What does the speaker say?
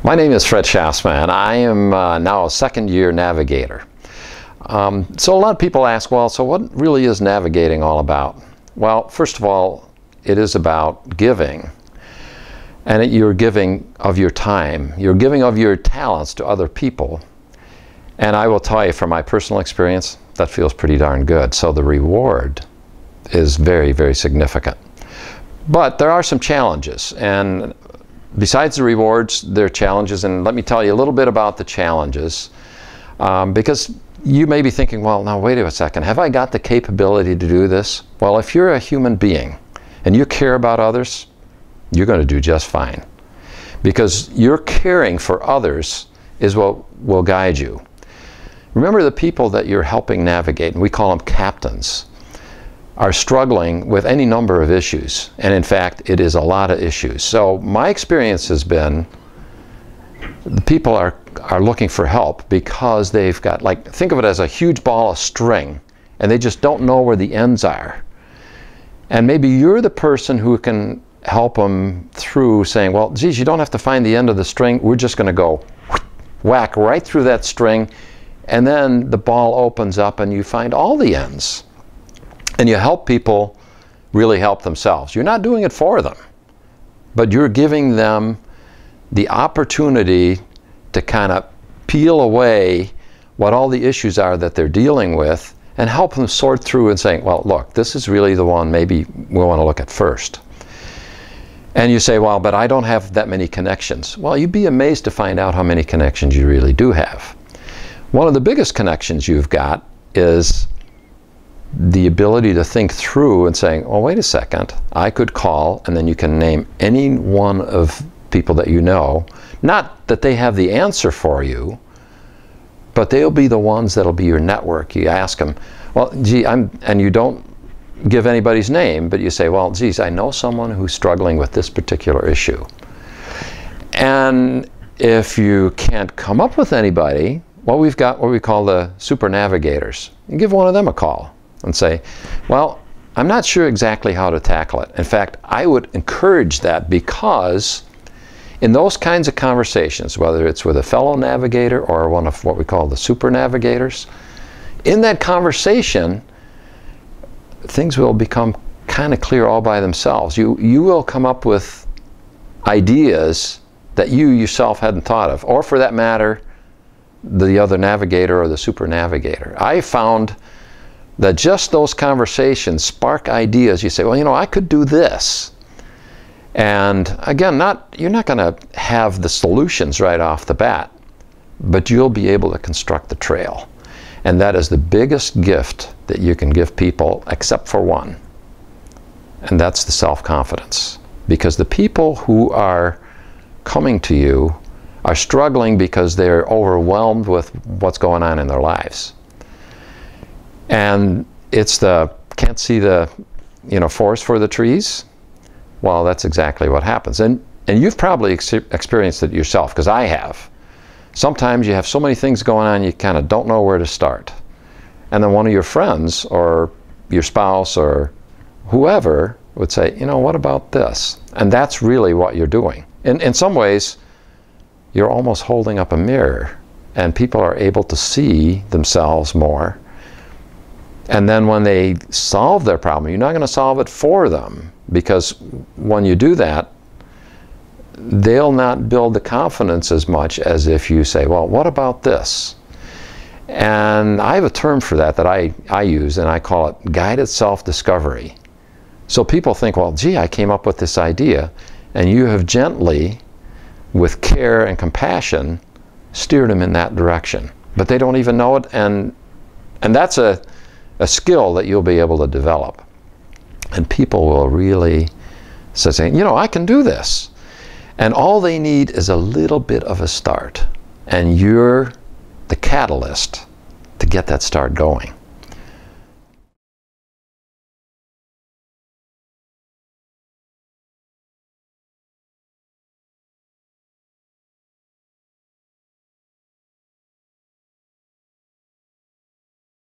My name is Fred Schaafsma, and I am now a second-year navigator. So a lot of people ask, well, so what really is navigating all about? Well, first of all, it is about giving. And you're giving of your time. You're giving of your talents to other people. And I will tell you from my personal experience, that feels pretty darn good. So the reward is very, very significant. But there are some challenges. And besides the rewards, there are challenges. And let me tell you a little bit about the challenges. Because you may be thinking, well, now wait a second. Have I got the capability to do this? Well, if you're a human being and you care about others, you're going to do just fine. Because your caring for others is what will guide you. Remember, the people that you're helping navigate, and we call them captains, are struggling with any number of issues. And in fact, it is a lot of issues. So my experience has been the people are looking for help because they've got, like, think of it as a huge ball of string, and they just don't know where the ends are. And maybe you're the person who can help them through saying, well, geez, you don't have to find the end of the string. We're just going to go whack right through that string, and then the ball opens up and you find all the ends. And you help people really help themselves. You're not doing it for them, but you're giving them the opportunity to kind of peel away what all the issues are that they're dealing with and help them sort through and saying, well, look, this is really the one maybe we want to look at first. And you say, well, but I don't have that many connections. Well, you'd be amazed to find out how many connections you really do have. One of the biggest connections you've got is the ability to think through and saying, well, wait a second, I could call, and then you can name any one of people that you know. Not that they have the answer for you, but they'll be the ones that'll be your network. You ask them, well, gee, and you don't give anybody's name, but you say, well, geez, I know someone who's struggling with this particular issue. And if you can't come up with anybody, well, we've got what we call the super navigators. You give one of them a call and say, well, I'm not sure exactly how to tackle it. In fact, I would encourage that, because in those kinds of conversations, whether it's with a fellow navigator or one of what we call the super navigators, in that conversation, things will become kind of clear all by themselves. You will come up with ideas that you yourself hadn't thought of, or for that matter, the other navigator or the super navigator. I found that just those conversations spark ideas. You say, well, you know, I could do this. And again, you're not going to have the solutions right off the bat, but you'll be able to construct the trail. And that is the biggest gift that you can give people, except for one. And that's the self-confidence. Because the people who are coming to you are struggling because they're overwhelmed with what's going on in their lives. And it's the can't see the forest for the trees. Well, that's exactly what happens. And you've probably experienced it yourself, because I have. Sometimes you have so many things going on, you kind of don't know where to start. And then one of your friends or your spouse or whoever would say, you know, what about this? And that's really what you're doing. In some ways, you're almost holding up a mirror, and people are able to see themselves more. And then when they solve their problem, you're not going to solve it for them, because when you do that, they'll not build the confidence as much as if you say, well, what about this? And I have a term for that I use, and I call it guided self-discovery. So people think, well, gee, I came up with this idea, and you have gently, with care and compassion, steered them in that direction. But they don't even know it, and that's a skill that you'll be able to develop. And people will really say, you know, I can do this. And all they need is a little bit of a start. And you're the catalyst to get that start going.